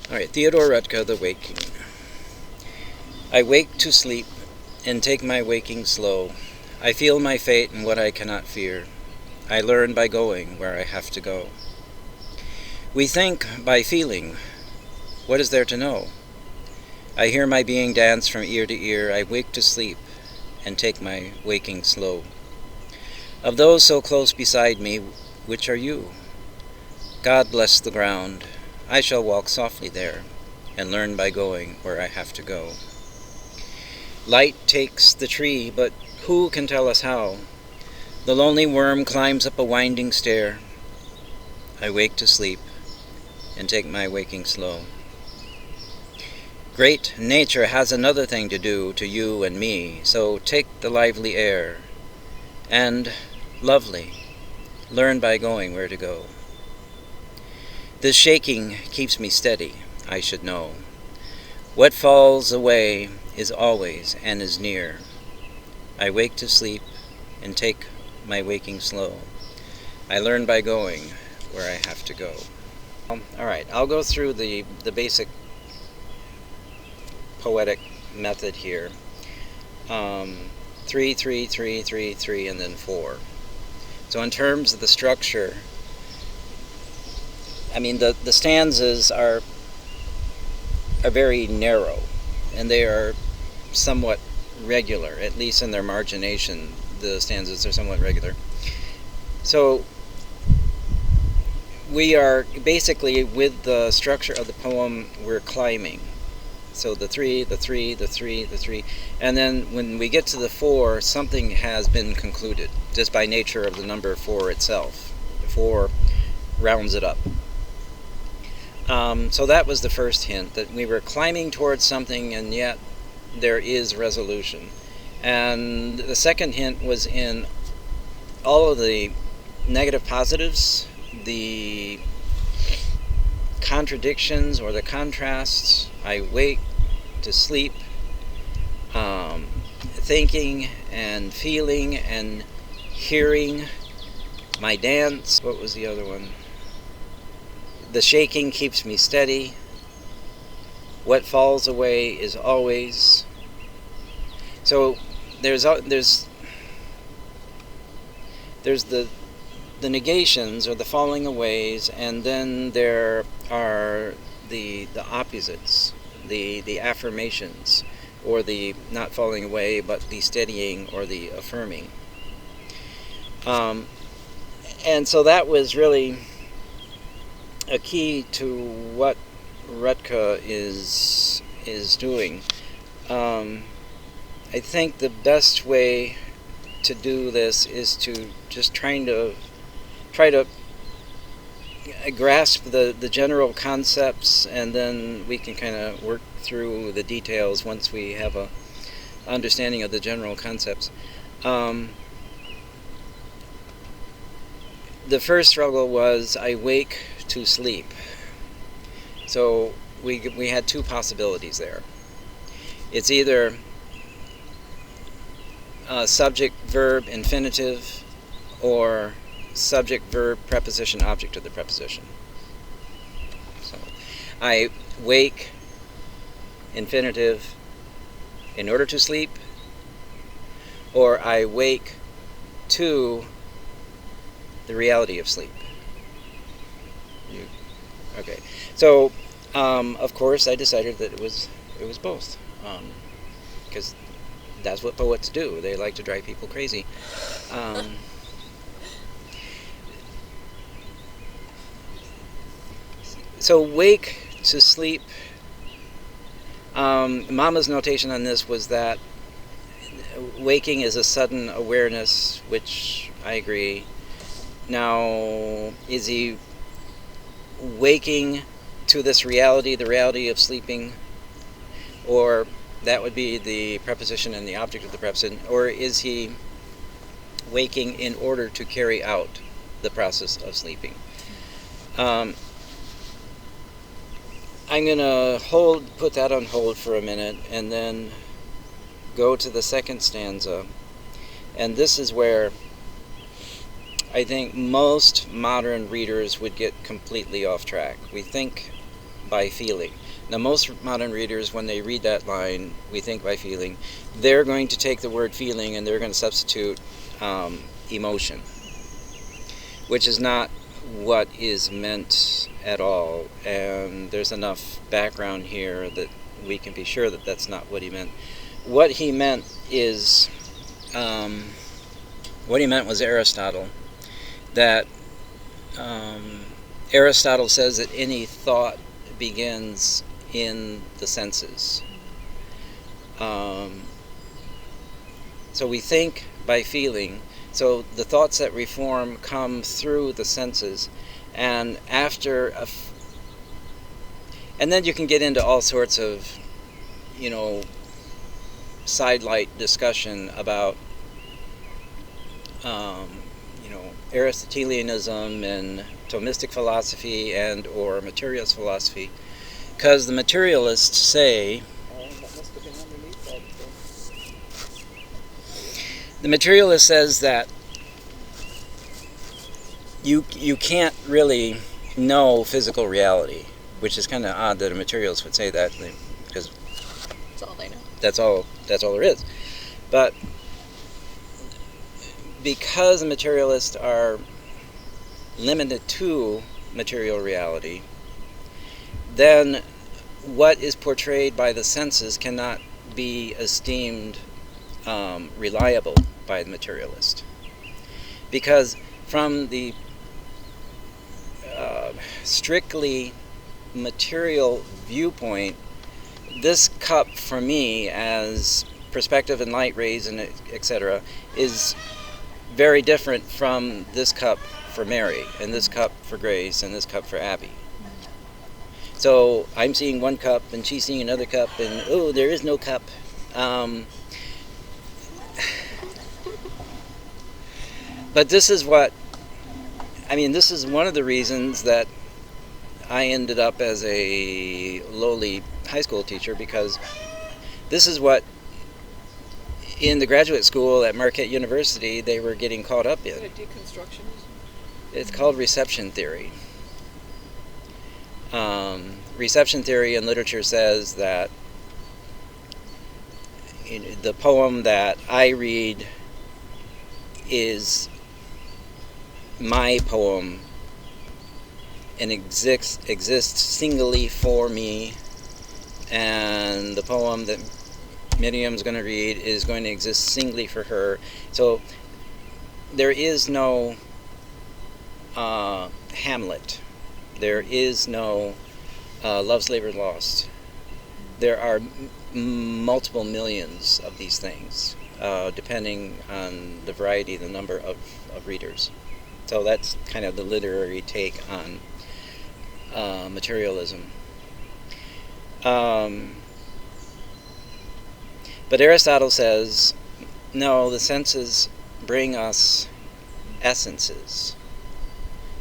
Alright, Theodore Rutke, The Waking. I wake to sleep, and take my waking slow. I feel my fate and what I cannot fear. I learn by going where I have to go. We think by feeling. What is there to know? I hear my being dance from ear to ear. I wake to sleep, and take my waking slow. Of those so close beside me, which are you? God bless the ground. I shall walk softly there, and learn by going where I have to go. Light takes the tree, but who can tell us how? The lonely worm climbs up a winding stair. I wake to sleep, and take my waking slow. Great nature has another thing to do to you and me, so take the lively air, and, lovely, learn by going where to go. This shaking keeps me steady, I should know. What falls away is always and is near. I wake to sleep and take my waking slow. I learn by going where I have to go. Alright, I'll go through the basic poetic method here. 3, 3, 3, 3, 3, and then 4. So in terms of the structure, I mean, the stanzas are very narrow, and they are somewhat regular, at least in their margination. The stanzas are somewhat regular. So we are basically, with the structure of the poem, we're climbing. So the 3, the 3, the 3, the 3, and then when we get to the 4, something has been concluded, just by nature of the number 4 itself. 4 rounds it up. So that was the first hint, that we were climbing towards something, and yet there is resolution. And the second hint was in all of the negative positives, the contradictions or the contrasts. I wake to sleep, thinking and feeling and hearing, my dance. What was the other one? The shaking keeps me steady. What falls away is always. So there's the negations or the falling aways, and then there are the opposites, the affirmations, or the not falling away but the steadying or the affirming. And so that was really a key to what Rutke is doing. I think the best way to do this is to just try to grasp the general concepts, and then we can kind of work through the details once we have a understanding of the general concepts. The first struggle was I wake to sleep. So we had two possibilities there. It's either subject, verb, infinitive, or subject, verb, preposition, object of the preposition. So I wake, infinitive, in order to sleep, or I wake to the reality of sleep. Okay, so of course I decided that it was both, because that's what poets do. They like to drive people crazy. So wake to sleep. Mama's notation on this was that waking is a sudden awareness, which I agree. Now, is he waking to this reality, the reality of sleeping? Or that would be the preposition and the object of the preposition. Or is he waking in order to carry out the process of sleeping? I'm going to put that on hold for a minute, and then go to the second stanza. And this is where I think most modern readers would get completely off track. We think by feeling. Now, most modern readers, when they read that line, we think by feeling, they're going to take the word feeling and they're going to substitute emotion, which is not what is meant at all. And there's enough background here that we can be sure that that's not what he meant. What he meant is, what he meant was Aristotle, that Aristotle says that any thought begins in the senses. So we think by feeling. So the thoughts that we form come through the senses, and and then you can get into all sorts of, sidelight discussion about, Aristotelianism and Thomistic philosophy and or materialist philosophy, because the materialists say the materialist says that you can't really know physical reality, which is kind of odd that a materialist would say that, because that's all they know. That's all there is. But because the materialists are limited to material reality, then what is portrayed by the senses cannot be esteemed reliable by the materialist. Because from the strictly material viewpoint, this cup for me, as perspective and light rays and etc., is very different from this cup for Mary, and this cup for Grace, and this cup for Abby. So I'm seeing one cup, and she's seeing another cup, and oh, there is no cup. But this is one of the reasons that I ended up as a lowly high school teacher, because this is what in the graduate school at Marquette University they were getting caught up in. Is it deconstructionism? It's called reception theory. Reception theory in literature says that the poem that I read is my poem and exists singly for me, and the poem that Miriam's going to read is going to exist singly for her. So there is no Hamlet. There is no Love's Labour Lost. There are multiple millions of these things, depending on the variety, the number of readers. So that's kind of the literary take on materialism. But Aristotle says, no, the senses bring us essences.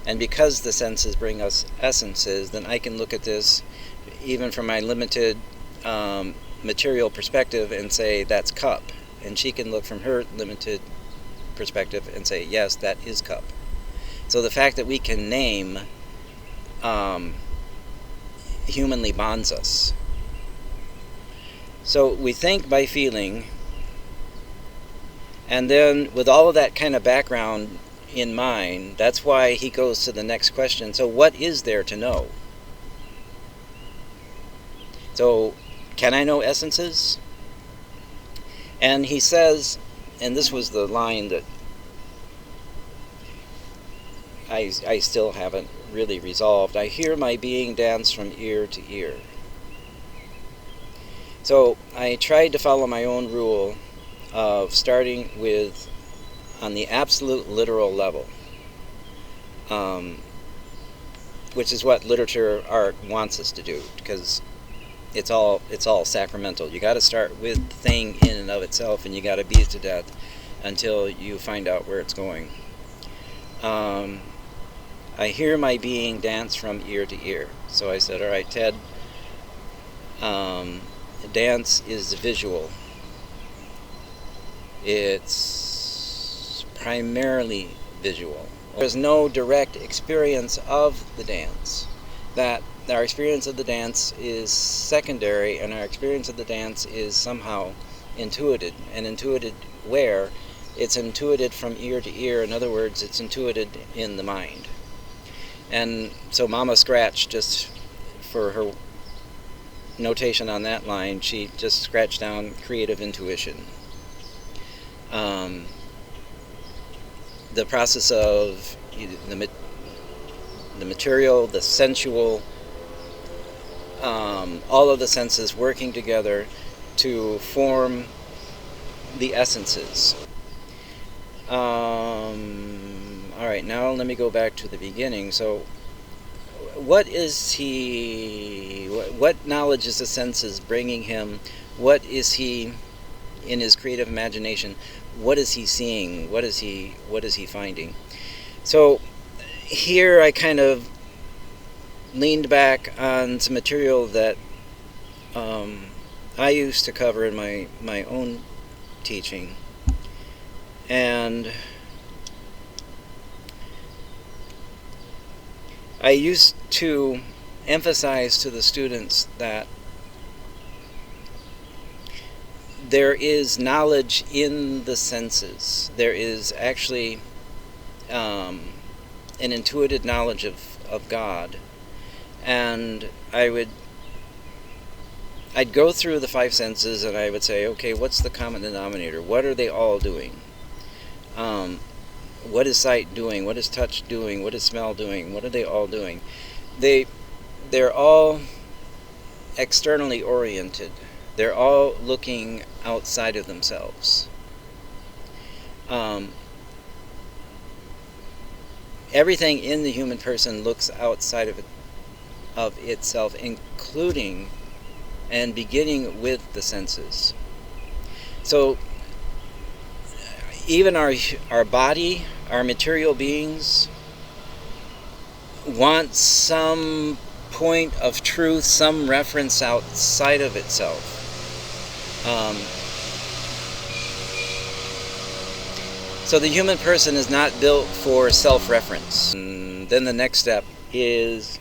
And because the senses bring us essences, then I can look at this even from my limited material perspective and say, that's cup. And she can look from her limited perspective and say, yes, that is cup. So the fact that we can name humanly bonds us. So we think by feeling, and then with all of that kind of background in mind, that's why he goes to the next question. So what is there to know? So can I know essences? And he says, and this was the line that I still haven't really resolved, I hear my being dance from ear to ear. So I tried to follow my own rule of starting with on the absolute literal level, which is what literature art wants us to do, because it's all sacramental. You got to start with the thing in and of itself, and you got to beat it to death until you find out where it's going. I hear my being dance from ear to ear. So I said, all right, Ted, dance is visual. It's primarily visual. There's no direct experience of the dance that our experience of the dance is secondary, and our experience of the dance is somehow intuited. And intuited where? It's intuited from ear to ear. In other words, it's intuited in the mind. And so Mama Scratch, just for her notation on that line, she just scratched down creative intuition. The process of the material, the sensual, all of the senses working together to form the essences. All right, now let me go back to the beginning. So, what knowledge is the senses bringing him? What is he, in his creative imagination, what is he seeing? What is he finding? So, here I kind of leaned back on some material that I used to cover in my own teaching, and I used to emphasize to the students that there is knowledge in the senses. There is actually an intuitive knowledge of God. And I'd go through the five senses and I would say, okay, what's the common denominator? What are they all doing? What is sight doing? What is touch doing? What is smell doing? What are they all doing? They're all externally oriented. They're all looking outside of themselves. Everything in the human person looks outside of itself, including and beginning with the senses. So even our body, our material beings, want some point of truth, some reference outside of itself. So the human person is not built for self-reference. And then the next step is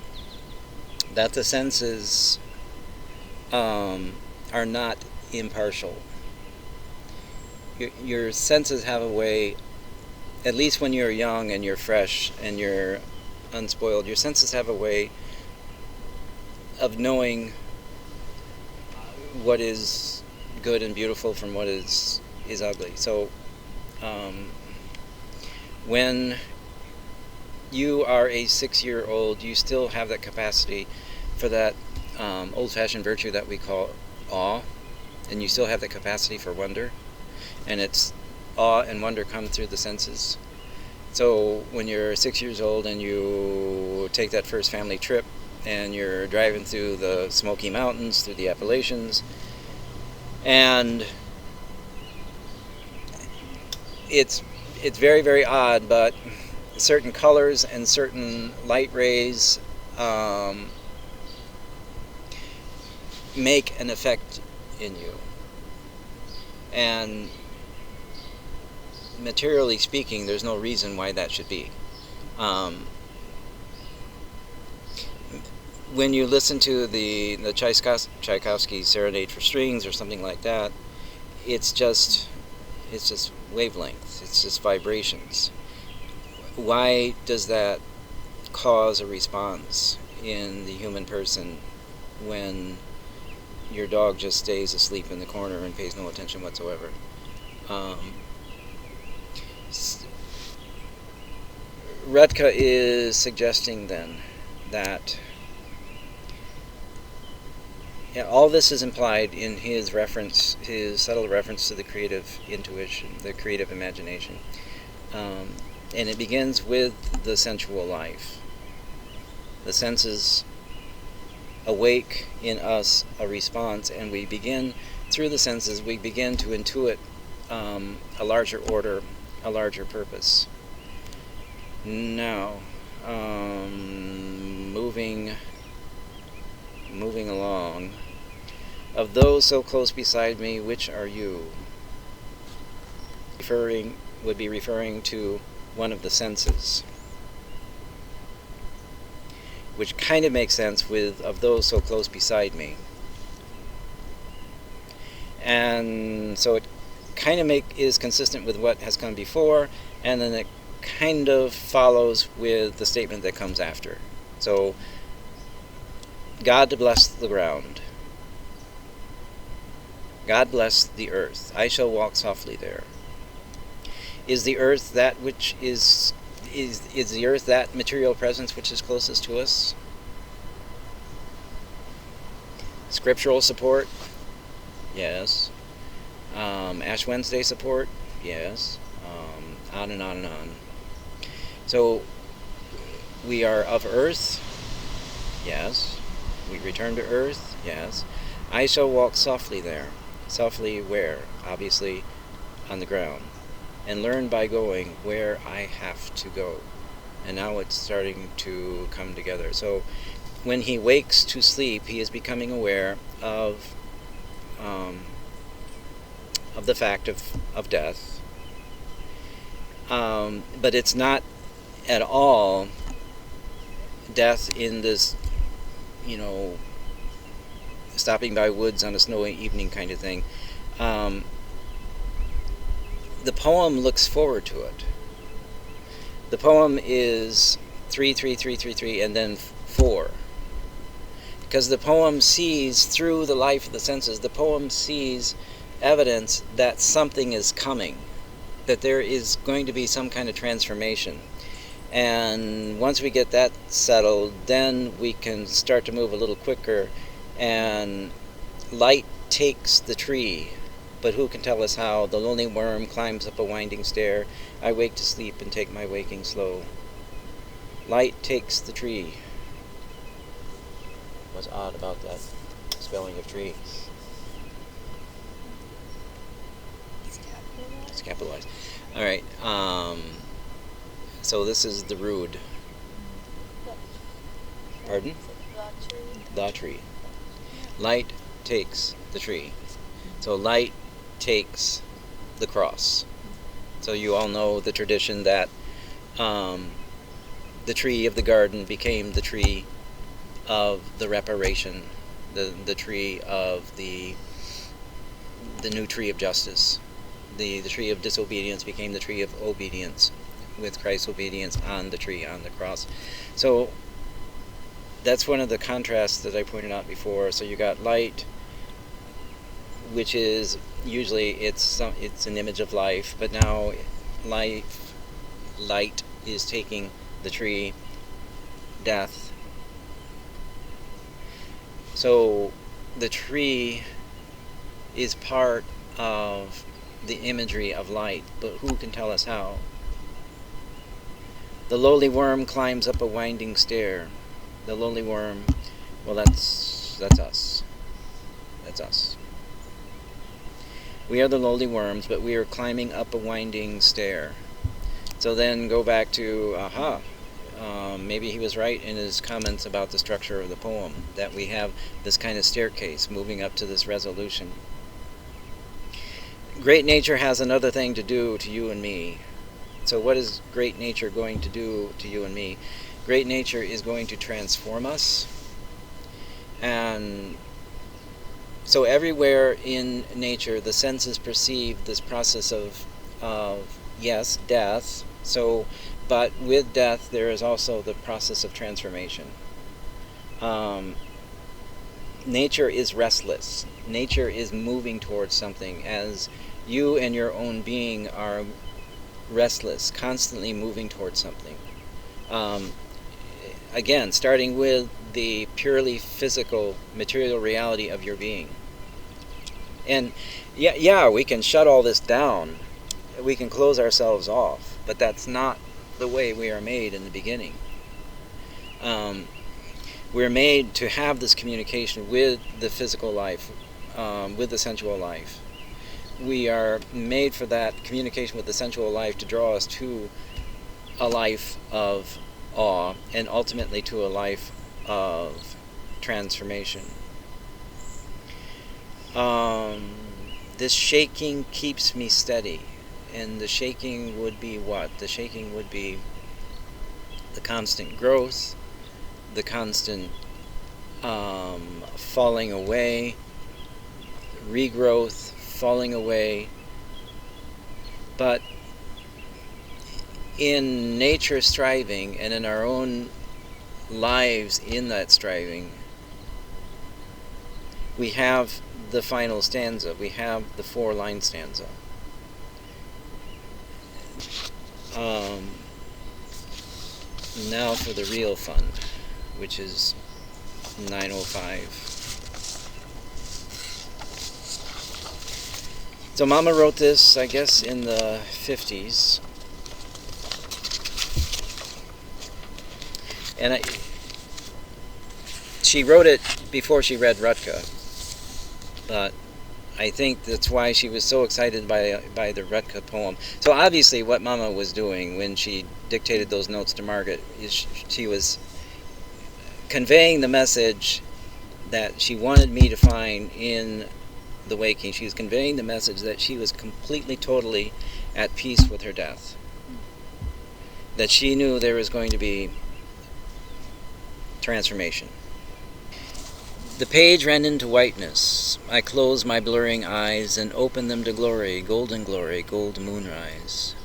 that the senses are not impartial. Your senses have a way, at least when you're young and you're fresh and you're unspoiled, your senses have a way of knowing what is good and beautiful from what is ugly. So when you are a 6-year-old, you still have that capacity for that old-fashioned virtue that we call awe, and you still have the capacity for wonder, and it's awe and wonder come through the senses. So when you're 6 years old and you take that first family trip and you're driving through the Smoky Mountains, through the Appalachians, and it's very, very odd, but certain colors and certain light rays make an effect in you. And materially speaking, there's no reason why that should be. When you listen to the Tchaikovsky Serenade for Strings or something like that, it's just wavelengths, it's just vibrations. Why does that cause a response in the human person when your dog just stays asleep in the corner and pays no attention whatsoever? Rudka is suggesting then that all this is implied in his subtle reference to the creative intuition, the creative imagination. And it begins with the sensual life. The senses awake in us a response, and we begin, through the senses, we begin to intuit a larger order, a larger purpose. Now, moving along. Of those so close beside me, which are you? Would be referring to one of the senses. which kind of makes sense with of those so close beside me. And so it kind of is consistent with what has come before, and then it kind of follows with the statement that comes after. So, God to bless the ground. God bless the earth. I shall walk softly there. Is the earth that which is the earth that material presence which is closest to us? Scriptural support? Yes. Ash Wednesday support? Yes. On and on and on. So, we are of earth? Yes. We return to earth? Yes. I shall walk softly there. Softly where? Obviously on the ground. And learn by going where I have to go. And now it's starting to come together. So when he wakes to sleep, he is becoming aware of the fact of death. But it's not at all death in this, stopping by woods on a snowy evening kind of thing. The poem looks forward to it. The poem is 3, 3, 3, 3, 3, and then 4. Because the poem sees through the life of the senses, the poem sees evidence that something is coming, that there is going to be some kind of transformation. And once we get that settled, then we can start to move a little quicker, and light takes the tree, but who can tell us how? The lonely worm climbs up a winding stair. I wake to sleep and take my waking slow. Light takes the tree. What's odd about that spelling of tree? It's capitalized. All right. So this is the rood. Pardon? The tree. Light takes the tree. So light takes the cross. So you all know the tradition that the tree of the garden became the tree of the reparation, the tree of the new tree of justice. The tree of disobedience became the tree of obedience, with Christ's obedience on the tree, on the cross. So that's one of the contrasts that I pointed out before. So you got light, which is usually it's an image of life, but now light is taking the tree, death. So the tree is part of the imagery of light, but who can tell us how? The lowly worm climbs up a winding stair. The lowly worm, well, that's us. That's us. We are the lowly worms, but we are climbing up a winding stair. So then go back to, maybe he was right in his comments about the structure of the poem, that we have this kind of staircase moving up to this resolution. Great nature has another thing to do to you and me. So what is great nature going to do to you and me? Great nature is going to transform us. And so everywhere in nature, the senses perceive this process of yes, death. So, but with death, there is also the process of transformation. Nature is restless. Nature is moving towards something, as you and your own being are restless, constantly moving towards something. Again, starting with the purely physical, material reality of your being. And yeah, we can shut all this down. We can close ourselves off, but that's not the way we are made in the beginning. We're made to have this communication with the physical life, with the sensual life. We are made for that communication with the sensual life to draw us to a life of awe, and ultimately to a life of transformation. This shaking keeps me steady. And the shaking would be what? The shaking would be the constant growth, the constant falling away, regrowth, falling away. But in nature striving, and in our own lives in that striving, we have the final stanza. We have the 4-line stanza. Now for the real fun, which is 905. So Mama wrote this, I guess, in the 50s. And she wrote it before she read Rutka, but I think that's why she was so excited by the Rutka poem. So obviously what Mama was doing when she dictated those notes to Margaret is she was conveying the message that she wanted me to find in the waking. She was conveying the message that she was completely, totally at peace with her death. That she knew there was going to be transformation. The page ran into whiteness. I closed my blurring eyes and opened them to glory, gold moonrise.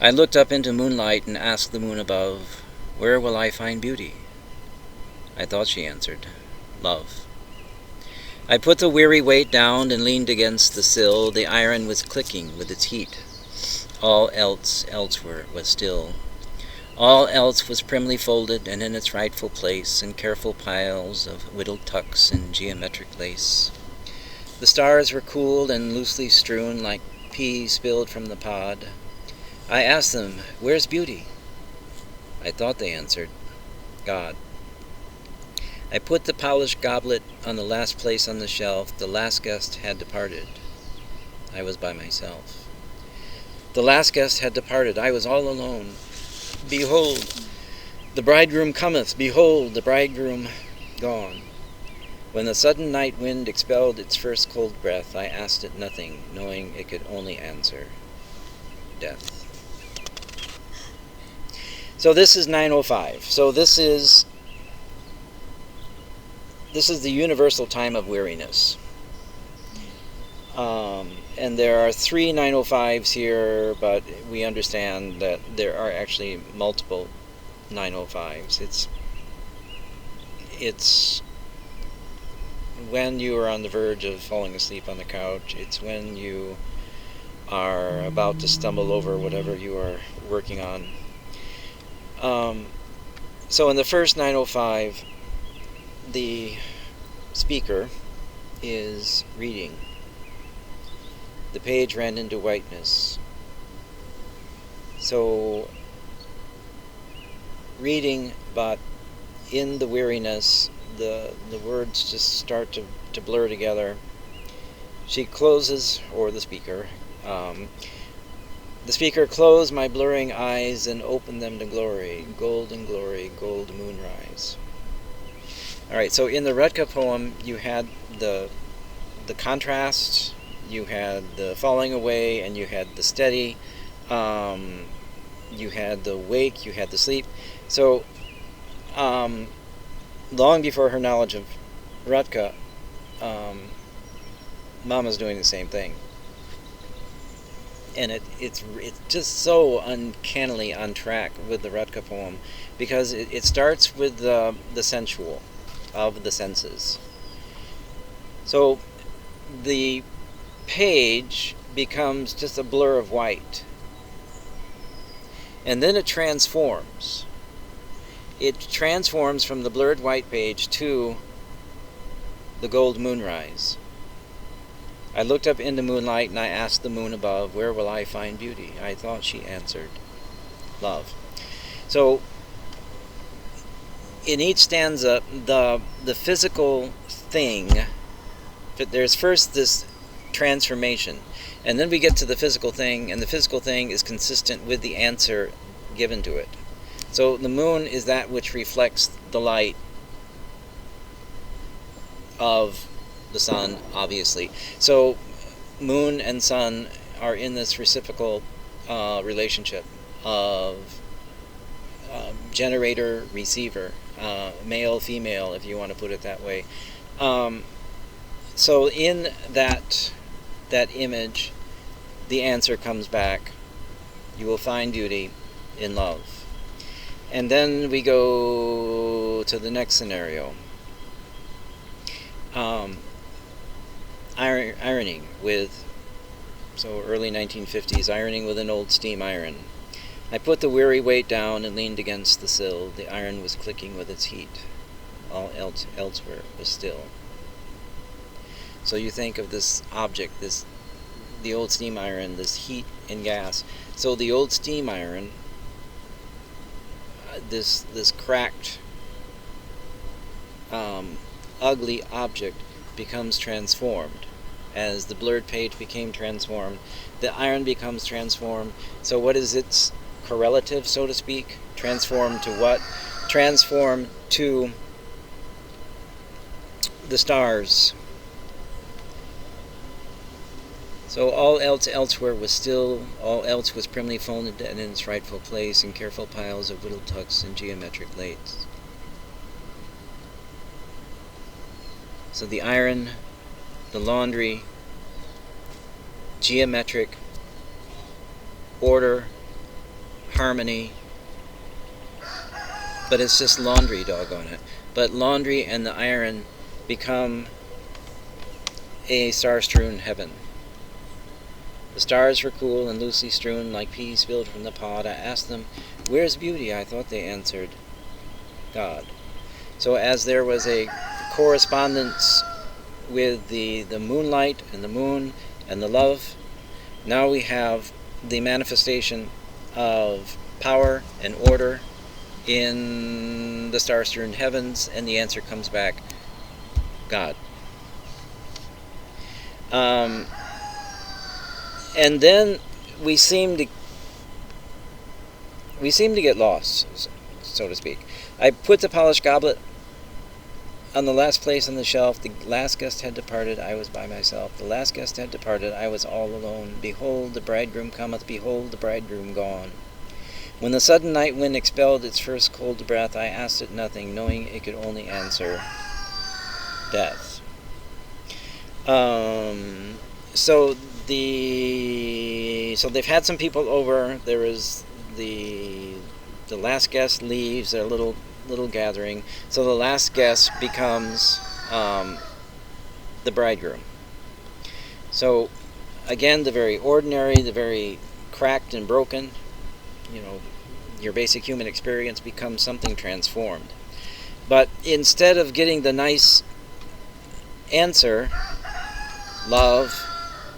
I looked up into moonlight and asked the moon above, "Where will I find beauty?" I thought she answered, "Love." I put the weary weight down and leaned against the sill. The iron was clicking with its heat. All else elsewhere was still. All else was primly folded and in its rightful place, in careful piles of whittled tucks and geometric lace. The stars were cooled and loosely strewn like peas spilled from the pod. I asked them, "Where's beauty?" I thought they answered, "God." I put the polished goblet on the last place on the shelf. The last guest had departed. I was by myself. The last guest had departed. I was all alone. Behold, the bridegroom cometh. Behold, the bridegroom gone. When the sudden night wind expelled its first cold breath, I asked it nothing, knowing it could only answer death. So this is 905. So this is the universal time of weariness. And there are 3 905s here, but we understand that there are actually multiple 905s. It's when you are on the verge of falling asleep on the couch. It's when you are about to stumble over whatever you are working on. So in the first 905, the speaker is reading. The page ran into whiteness. So, reading, but in the weariness, the words just start to blur together. She closes, or the speaker closed my blurring eyes and opened them to glory, gold moonrise. Alright, so in the Rutka poem, you had the contrast, you had the falling away, and you had the steady, you had the wake, you had the sleep. So, long before her knowledge of Rutka, Mama's doing the same thing. And it's just so uncannily on track with the Rutka poem, because it starts with the sensual of the senses. So the page becomes just a blur of white, and then it transforms. It transforms from the blurred white page to the gold moonrise. I looked up into moonlight and I asked the moon above, "Where will I find beauty?" I thought she answered, "Love." So in each stanza, the physical thing, there's first this transformation, and then we get to the physical thing, and the physical thing is consistent with the answer given to it. So the moon is that which reflects the light of the sun, obviously. So moon and sun are in this reciprocal relationship of generator-receiver. male, female, if you want to put it that way. So in that image, the answer comes back. You will find beauty in love. And then we go to the next scenario. Ironing with, so early 1950s, ironing with an old steam iron. I put the weary weight down and leaned against the sill. The iron was clicking with its heat. All else elsewhere was still. So you think of this object, the old steam iron, this heat and gas. So the old steam iron, this cracked, ugly object becomes transformed. As the blurred page became transformed, the iron becomes transformed. So what is its correlative, so to speak? Transform to what? Transform to the stars. So all else elsewhere was still, all else was primly folded in its rightful place in careful piles of whittled tucks and geometric lates. So the iron, the laundry, geometric, order, harmony, but it's just laundry, doggone it. But laundry and the iron become a star-strewn heaven. The stars were cool and loosely strewn like peas spilled from the pod. I asked them, "Where's beauty?" I thought they answered, "God." So as there was a correspondence with the moonlight and the moon and the love, now we have the manifestation of power and order in the star-strewn heavens, and the answer comes back, God. And then we seem to get lost, so to speak. I put the polished goblet on the last place on the shelf. The last guest had departed, I was by myself. The last guest had departed, I was all alone. Behold, the bridegroom cometh, behold, the bridegroom gone. When the sudden night wind expelled its first cold breath, I asked it nothing, knowing it could only answer death. So they've had some people over. There is the last guest leaves, a little gathering. So the last guest becomes the bridegroom. So again, the very ordinary, the very cracked and broken, your basic human experience becomes something transformed. But instead of getting the nice answer, love,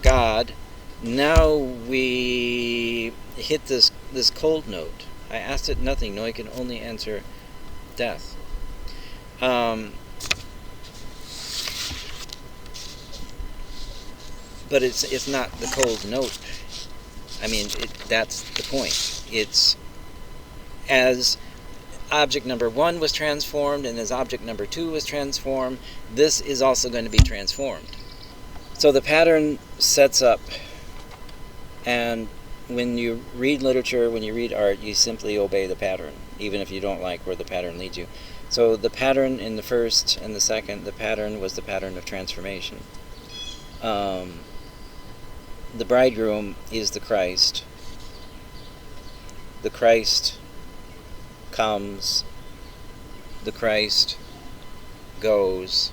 God, now we hit this cold note. I asked it nothing, no, it can only answer death. But it's not the cold note. I mean, that's the point. It's as object number 1 was transformed, and as object number 2 was transformed, this is also going to be transformed. So the pattern sets up, and when you read literature, when you read art, you simply obey the pattern, even if you don't like where the pattern leads you. So the pattern in the first and the second, the pattern was the pattern of transformation. The bridegroom is the Christ. The Christ comes. The Christ goes.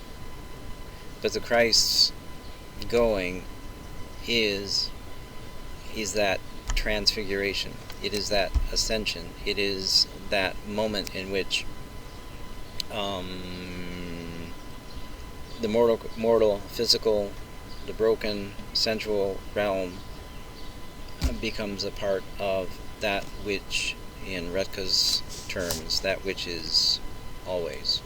But the Christ's going is that transfiguration. It is that ascension. It is that moment in which the mortal, physical, the broken, sensual realm becomes a part of that which, in Retka's terms, that which is always.